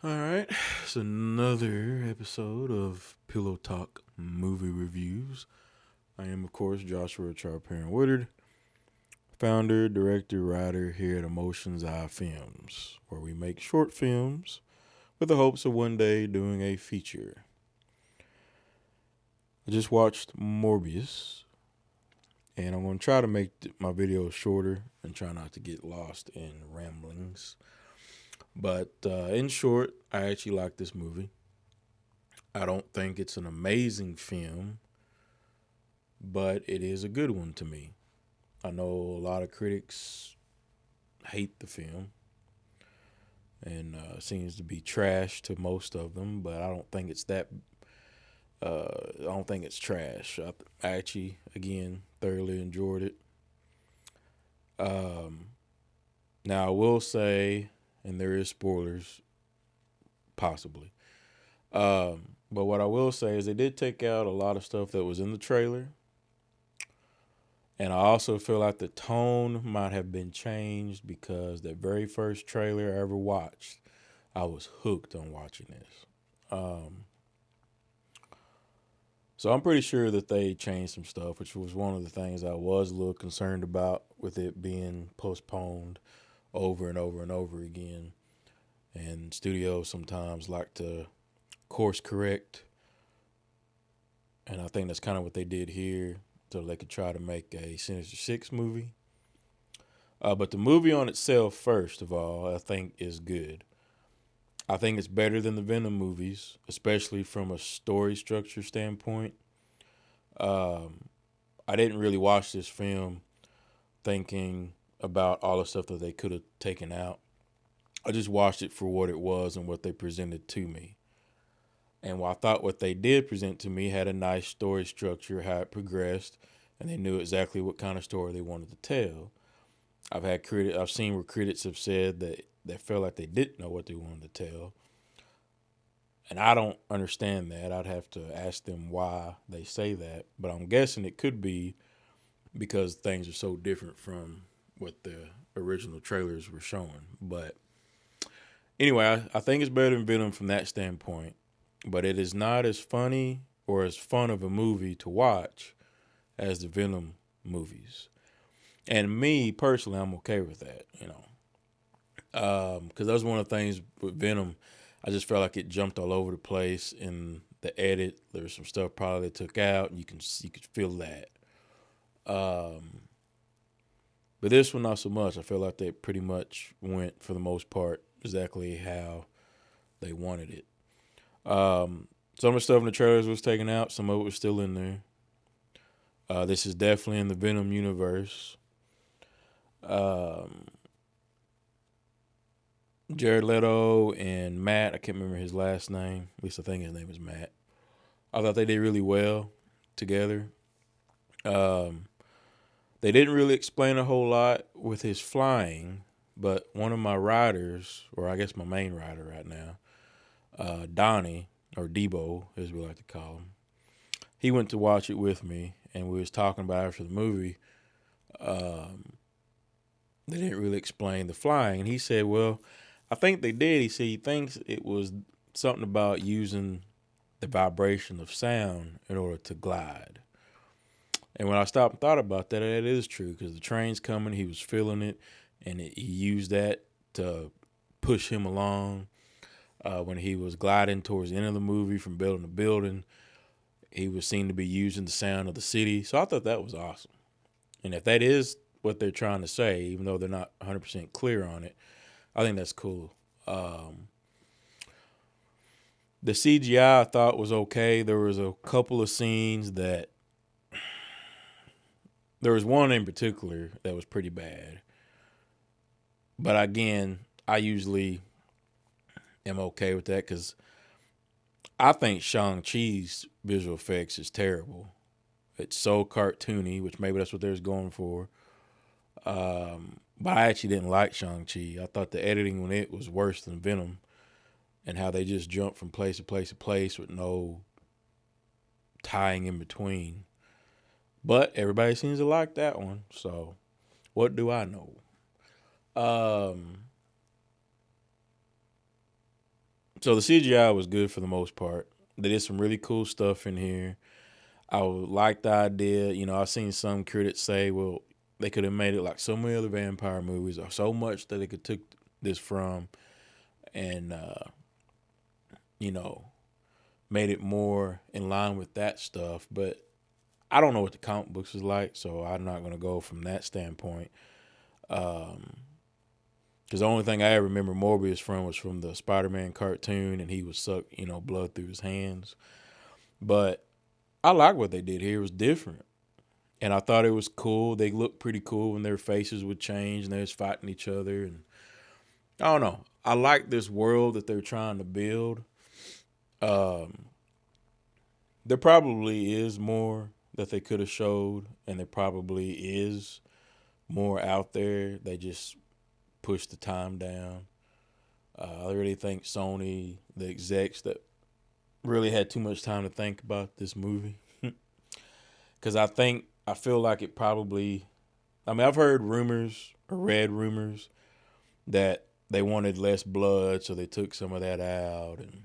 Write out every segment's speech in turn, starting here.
All right, it's another episode of Pillow Talk Movie Reviews. I am, of course, Joshua Charles Parent Woodard, founder, director, writer here at Emotions Eye Films, where we make short films with the hopes of one day doing a feature. I just watched Morbius, and I'm going to try to make my videos shorter and try not to get lost in ramblings. But in short, I actually like this movie. I don't think it's an amazing film, but it is a good one to me. I know a lot of critics hate the film and seems to be trash to most of them, but I don't think it's that. I don't think it's trash. I actually, again, thoroughly enjoyed it. Um, Now I will say, and there is spoilers, possibly. But what I will say is they did take out a lot of stuff that was in the trailer. And I also feel like the tone might have been changed because that very first trailer I ever watched, I was hooked on watching this. Um, so I'm pretty sure that they changed some stuff, which was one of the things I was a little concerned about with it being postponed over and over and over again. And studios sometimes like to course correct. And I think that's kind of what they did here so they could try to make a Sinister Six movie. But the movie on itself, first of all, I think is good. I think it's better than the Venom movies, especially from a story structure standpoint. Um, I didn't really watch this film thinking about all the stuff that they could have taken out. I just watched it for what it was and what they presented to me. And I thought what they did present to me had a nice story structure, how it progressed, and they knew exactly what kind of story they wanted to tell. I've seen where critics have said that they felt like they didn't know what they wanted to tell. And I don't understand that. I'd have to ask them why they say that. But I'm guessing it could be because things are so different from what the original trailers were showing. But anyway, I think it's better than Venom from that standpoint. But it is not as funny or as fun of a movie to watch as the Venom movies. And me personally, I'm okay with that, because that was one of the things with Venom. I just felt like it jumped all over the place in the edit. There's some stuff probably they took out, and you could feel that. Um, but this one not so much. I feel like they pretty much went for the most part exactly how they wanted it. Some of the stuff in the trailers was taken out. Some of it was still in there. This is definitely in the Venom universe. Um, Jared Leto and Matt, I can't remember his last name. At least I think his name is Matt. I thought they did really well together. Um, they didn't really explain a whole lot with his flying, but one of my riders, or I guess my main rider right now, Donnie, or Debo, as we like to call him, he went to watch it with me, and we was talking about after the movie. Um, they didn't really explain the flying, and he said, "Well, I think they did." He said he thinks it was something about using the vibration of sound in order to glide. And when I stopped and thought about that, that is true because the train's coming, he was feeling it, and he used that to push him along. When he was gliding towards the end of the movie from building to building, he was seen to be using the sound of the city. So I thought that was awesome. And if that is what they're trying to say, even though they're not 100% clear on it, I think that's cool. Um, the CGI I thought was okay. There was a couple of scenes that there was one in particular that was pretty bad. But again, I usually am okay with that because I think Shang-Chi's visual effects is terrible. It's so cartoony, which maybe that's what they was going for. But I actually didn't like Shang-Chi. I thought the editing on it was worse than Venom and how they just jump from place to place to place with no tying in between. But everybody seems to like that one. So what do I know? Um, So the CGI was good for the most part. They did some really cool stuff in here. I like the idea. I've seen some critics say, well, they could have made it like so many other vampire movies, or so much that they could took this from, and you know, made it more in line with that stuff. But I don't know what the comic books is like, so I'm not gonna go from that standpoint. Because the only thing I ever remember Morbius from was from the Spider-Man cartoon, and he would suck, blood through his hands. But I like what they did here. It was different. And I thought it was cool. They looked pretty cool when their faces would change and they was fighting each other. And I don't know. I like this world that they're trying to build. Um, there probably is more that they could have showed, and there probably is more out there. They just pushed the time down. I really think Sony, the execs that really had too much time to think about this movie. Because I feel like it probably, I mean, I've heard rumors or read rumors that they wanted less blood, so they took some of that out and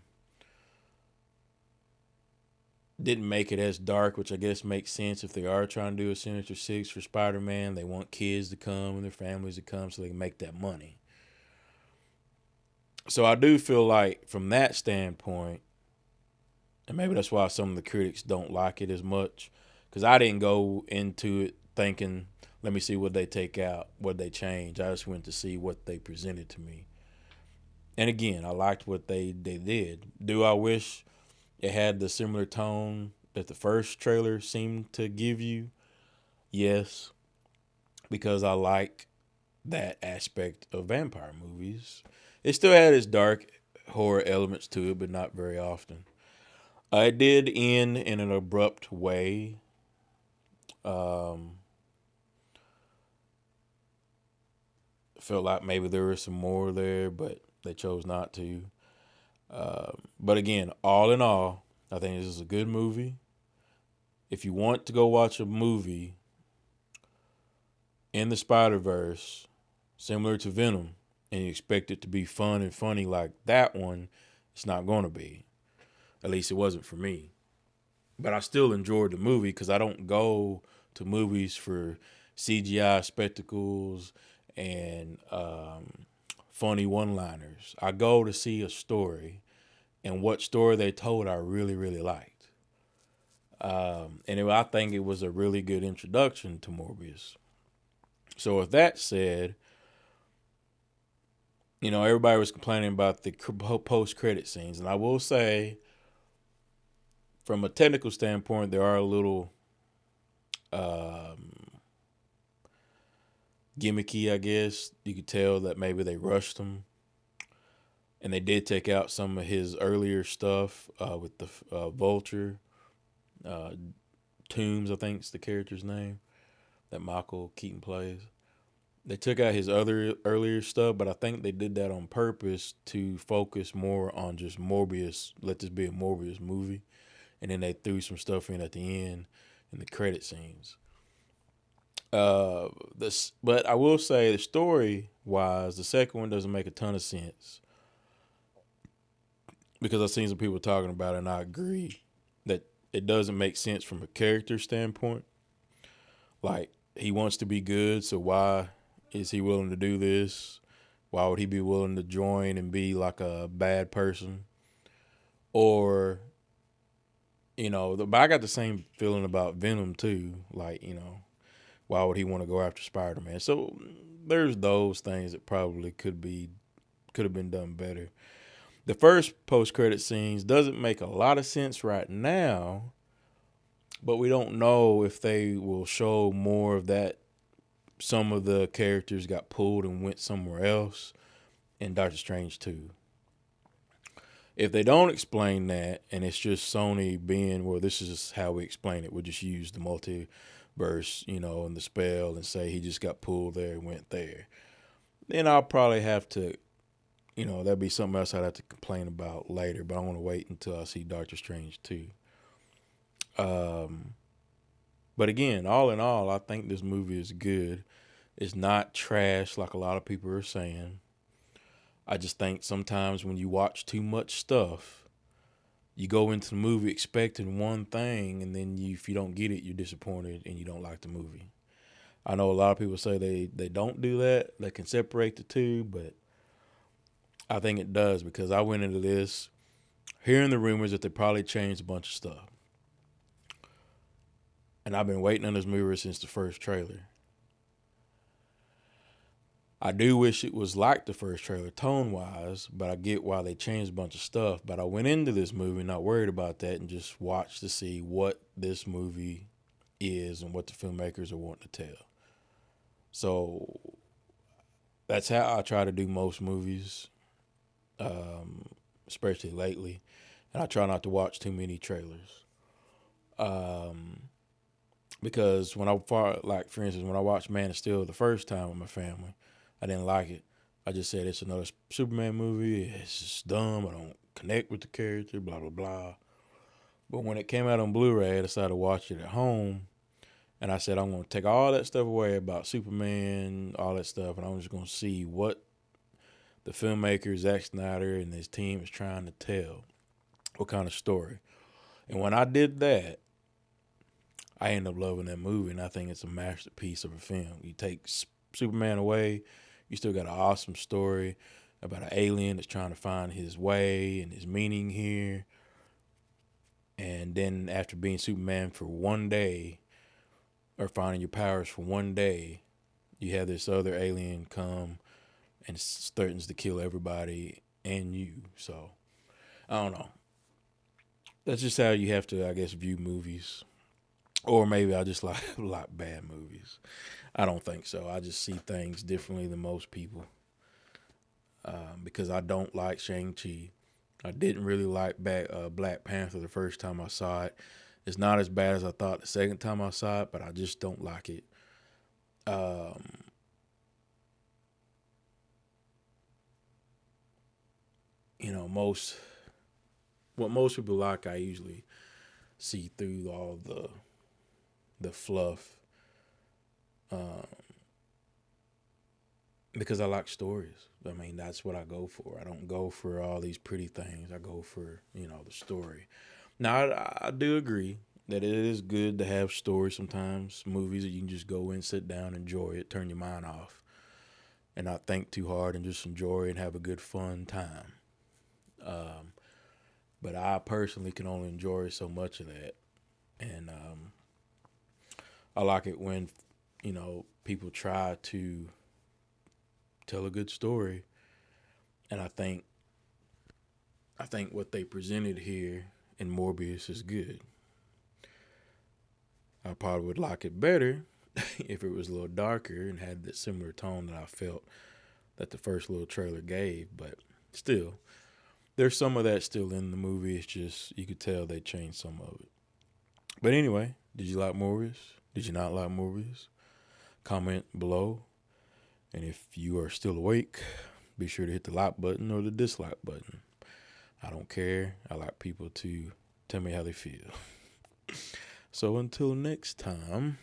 didn't make it as dark, which I guess makes sense if they are trying to do a Sinister Six for Spider-Man. They want kids to come and their families to come so they can make that money. So I do feel like from that standpoint, and maybe that's why some of the critics don't like it as much, because I didn't go into it thinking, let me see what they take out, what they change. I just went to see what they presented to me. And again, I liked what they did. Do I wish it had the similar tone that the first trailer seemed to give you? Yes, because I like that aspect of vampire movies. It still had its dark horror elements to it, but not very often. It did end in an abrupt way. Um, felt like maybe there was some more there, but they chose not to. But again, all in all, I think this is a good movie. If you want to go watch a movie in the Spider Verse, similar to Venom, and you expect it to be fun and funny like that one, it's not going to be. At least it wasn't for me. But I still enjoyed the movie because I don't go to movies for CGI spectacles and funny one-liners. I go to see a story, and what story they told I really, really liked. I think it was a really good introduction to Morbius. So with that said, everybody was complaining about the post-credit scenes, and I will say, from a technical standpoint, there are a little gimmicky, I guess. You could tell that maybe they rushed them. And they did take out some of his earlier stuff with the Vulture. Uh, Toombs, I think is the character's name that Michael Keaton plays. They took out his other earlier stuff, but I think they did that on purpose to focus more on just Morbius. Let this be a Morbius movie. And then they threw some stuff in at the end in the credit scenes. But I will say, the story wise, the second one doesn't make a ton of sense because I've seen some people talking about it, and I agree that it doesn't make sense from a character standpoint. Like, he wants to be good, so why is he willing to do this? Why would he be willing to join and be like a bad person? Or, but I got the same feeling about Venom too. Like, why would he want to go after Spider-Man? So there's those things that probably could have been done better. The first post-credit scenes doesn't make a lot of sense right now, but we don't know if they will show more of that. Some of the characters got pulled and went somewhere else in Doctor Strange 2. If they don't explain that, and it's just Sony being, well, this is how we explain it. We'll just use the multiverse, and the spell and say he just got pulled there and went there. Then I'll probably have to, that'd be something else I'd have to complain about later, but I want to wait until I see Doctor Strange 2. But again, all in all, I think this movie is good. It's not trash like a lot of people are saying. I just think sometimes when you watch too much stuff, you go into the movie expecting one thing, and then if you don't get it, you're disappointed and you don't like the movie. I know a lot of people say they don't do that. They can separate the two, but I think it does, because I went into this hearing the rumors that they probably changed a bunch of stuff. And I've been waiting on this movie since the first trailer. I do wish it was like the first trailer tone-wise, but I get why they changed a bunch of stuff. But I went into this movie not worried about that and just watched to see what this movie is and what the filmmakers are wanting to tell. So that's how I try to do most movies, especially lately. And I try not to watch too many trailers. Because for instance, when I watched Man of Steel the first time with my family, I didn't like it. I just said it's another Superman movie. It's just dumb. I don't connect with the character, blah, blah, blah. But when it came out on Blu-ray, I decided to watch it at home. And I said, I'm going to take all that stuff away about Superman, all that stuff, and I'm just going to see what the filmmaker, Zack Snyder, and his team is trying to tell. What kind of story. And when I did that, I ended up loving that movie, and I think it's a masterpiece of a film. You take Superman away, you still got an awesome story about an alien that's trying to find his way and his meaning here. And then after being Superman for one day, or finding your powers for one day, you have this other alien come and threatens to kill everybody and you. So, I don't know. That's just how you have to, I guess, view movies. Or maybe I just like bad movies. I don't think so. I just see things differently than most people. Because I don't like Shang-Chi. I didn't really like Black Panther the first time I saw it. It's not as bad as I thought the second time I saw it, but I just don't like it. What most people like, I usually see through all the fluff. Because I like stories. I mean, that's what I go for. I don't go for all these pretty things. I go for, the story. Now, I do agree that it is good to have stories sometimes, movies that you can just go in, sit down, enjoy it, turn your mind off, and not think too hard and just enjoy it and have a good, fun time. But I personally can only enjoy so much of that. And I like it when, people try to tell a good story. And I think what they presented here in Morbius is good. I probably would like it better if it was a little darker and had that similar tone that I felt that the first little trailer gave. But still, there's some of that still in the movie. It's just, you could tell they changed some of it. But anyway, did you like Morbius? Did you not like Morbius? Comment below. And if you are still awake, be sure to hit the like button or the dislike button. I don't care. I like people to tell me how they feel. So until next time.